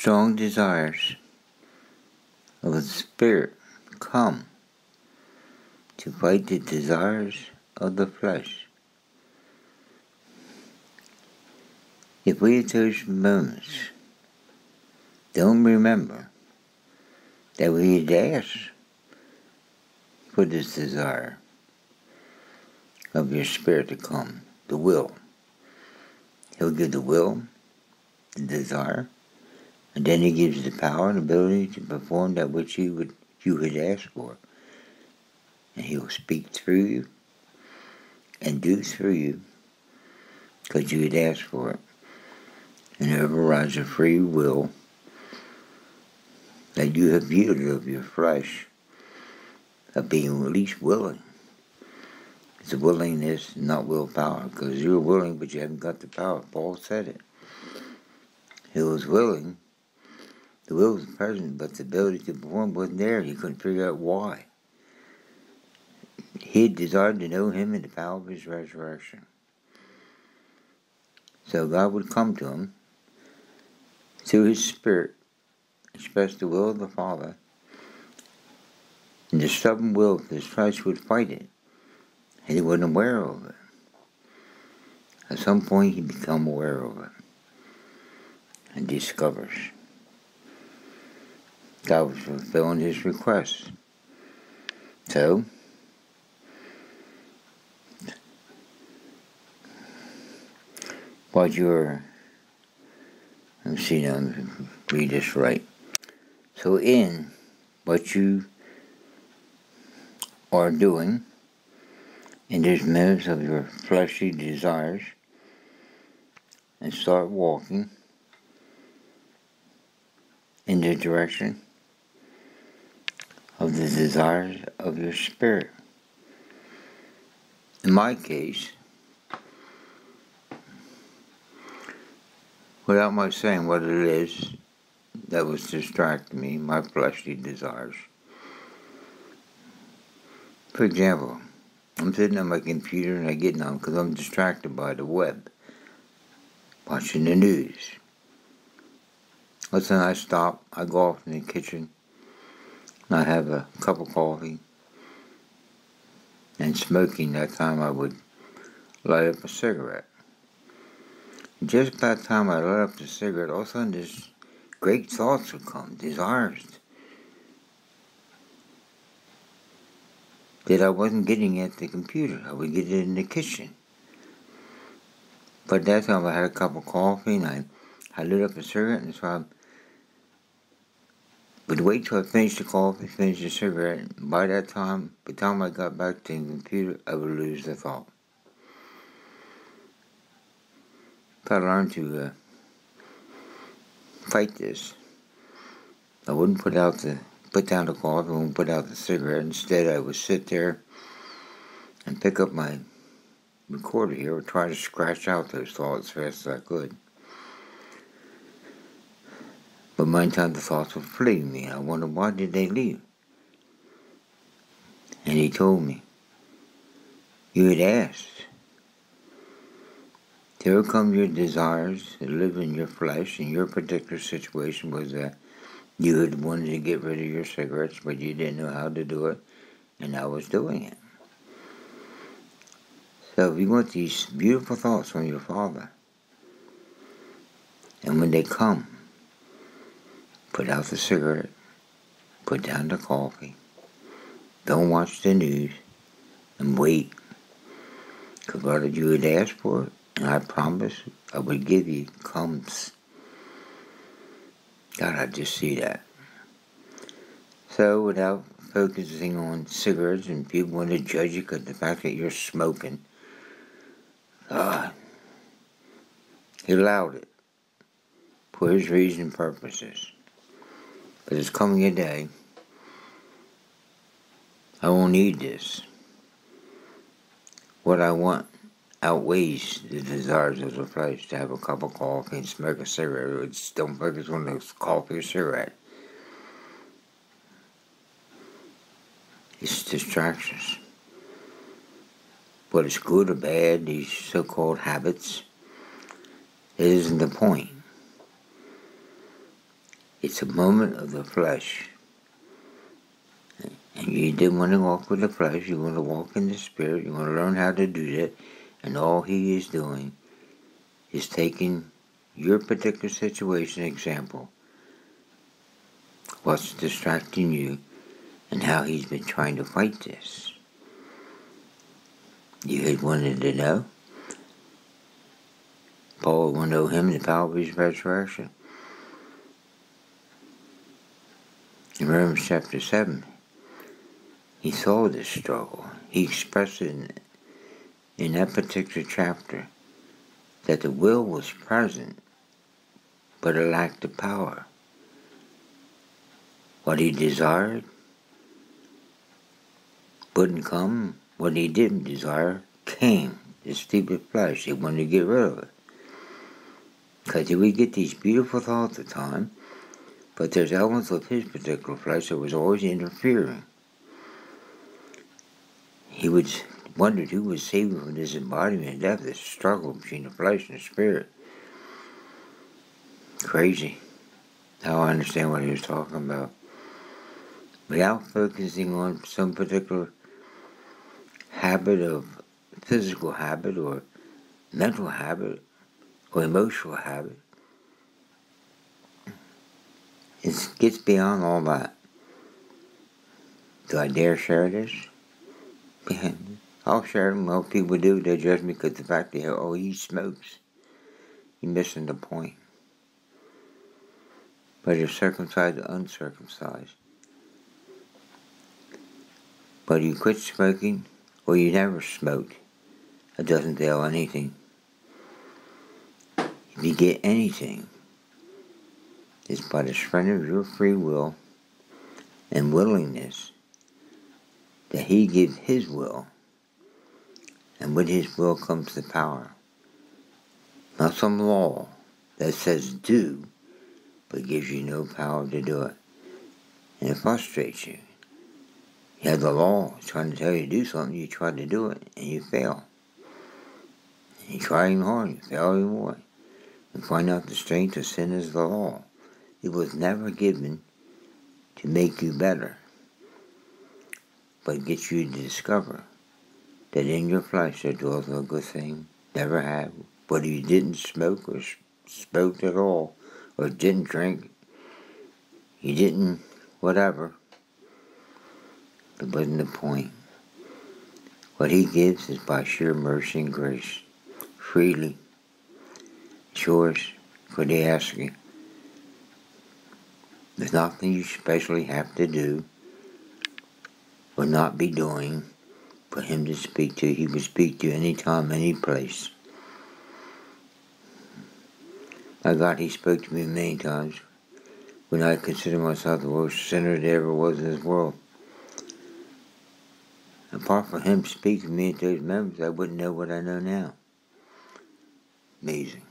strong desires of the Spirit come to fight the desires of the flesh. If we at those moments don't remember that we had asked for this desire of your Spirit to come, the will, He'll give the will, the desire, and then He gives you the power and ability to perform that which you had asked for. And He'll speak through you and do through you because you had asked for it. And there arises a free will that you have yielded of your flesh, of being at least willing. It's a willingness, not willpower, because you're willing, but you haven't got the power. Paul said it. He was willing. The will was present, but the ability to perform wasn't there. He couldn't figure out why. He desired to know Him and the power of His resurrection. So God would come to him through His Spirit, express the will of the Father, and the stubborn will of His flesh would fight it, and he wasn't aware of it. At some point he became aware of it and discovers God was fulfilling His request. So, what you're, let me see now, let me read this right. So in what you are doing, in those moments of your fleshly desires, and start walking in the direction of the desires of your spirit. In my case, without my saying what it is that was distracting me, my fleshly desires. For example, I'm sitting on my computer and I get on because I'm distracted by the web, watching the news. Listen, I stop, I go off in the kitchen, and I have a cup of coffee, and smoking. That time I would light up a cigarette. And just about the time I light up the cigarette, all of a sudden this great thoughts would come, desires that I wasn't getting at the computer. I would get it in the kitchen. But that time I had a cup of coffee and I lit up a cigarette, and so I would wait till I finished the coffee, finished the cigarette. And by that time, by the time I got back to the computer, I would lose the thought. If I learned to fight this, I wouldn't put down the coffee, I wouldn't put out the cigarette. Instead, I would sit there and pick up my recorder here and try to scratch out those thoughts as fast as I could. But many times the thoughts would flee me. I wondered, why did they leave? And He told me, you had asked. Here come your desires to live in your flesh, and your particular situation was that you had wanted to get rid of your cigarettes, but you didn't know how to do it, and I was doing it. So if you want these beautiful thoughts from your Father, and when they come, put out the cigarette, put down the coffee, don't watch the news, and wait. Because what you had asked for, and I promised I would give you, comes. God, I just see that. So without focusing on cigarettes and people want to judge you because the fact that you're smoking, He allowed it for His reason and purposes. But it's coming a day I won't need this. What I want outweighs the desires of the flesh to have a cup of coffee and smoke a cigarette. Don't focus on the coffee or cigarette. It's distractions. Whether it's good or bad, these so-called habits, it isn't the point. It's a moment of the flesh. And you didn't want to walk with the flesh, you want to walk in the Spirit, you want to learn how to do that, and all He is doing is taking your particular situation example, what's distracting you, and how He's been trying to fight this. You had wanted to know? Paul wanted to know Him and the power of His resurrection. In Romans chapter 7, he saw this struggle. He expressed it in that particular chapter, that the will was present, but it lacked the power. What he desired wouldn't come. What he didn't desire came. The stupid flesh, he wanted to get rid of it. Because he would get these beautiful thoughts at the time, but there's elements of his particular flesh that was always interfering. He would wondered who was saving from this embodiment of death, this struggle between the flesh and the spirit. Crazy. Now I understand what he was talking about. Without focusing on some particular habit of physical habit or mental habit or emotional habit, it gets beyond all that. Do I dare share this? I'll share them. Well, people do. They judge me because the fact that, oh, he smokes. You're missing the point. Whether circumcised or uncircumcised. Whether you quit smoking or you never smoked, it doesn't tell anything. If you get anything, it's by the surrender of your free will and willingness that He gives His will, and with His will comes the power. Not some law that says do, but gives you no power to do it. And it frustrates you. You have the law trying to tell you to do something, you try to do it, and you fail. And you try even harder, you fail even more. And find out the strength of sin is the law. It was never given to make you better, but get you to discover that in your flesh there dwells no good thing, never have. Whether you didn't smoke or smoked at all, or didn't drink, you didn't whatever, it wasn't the point. What He gives is by sheer mercy and grace, freely. It's yours for the asking. There's nothing you especially have to do or not be doing for Him to speak to. He will speak to you anytime, any place. My God, He spoke to me many times when I consider myself the worst sinner there ever was in this world. Apart from Him speaking to me at those moments, I wouldn't know what I know now. Amazing.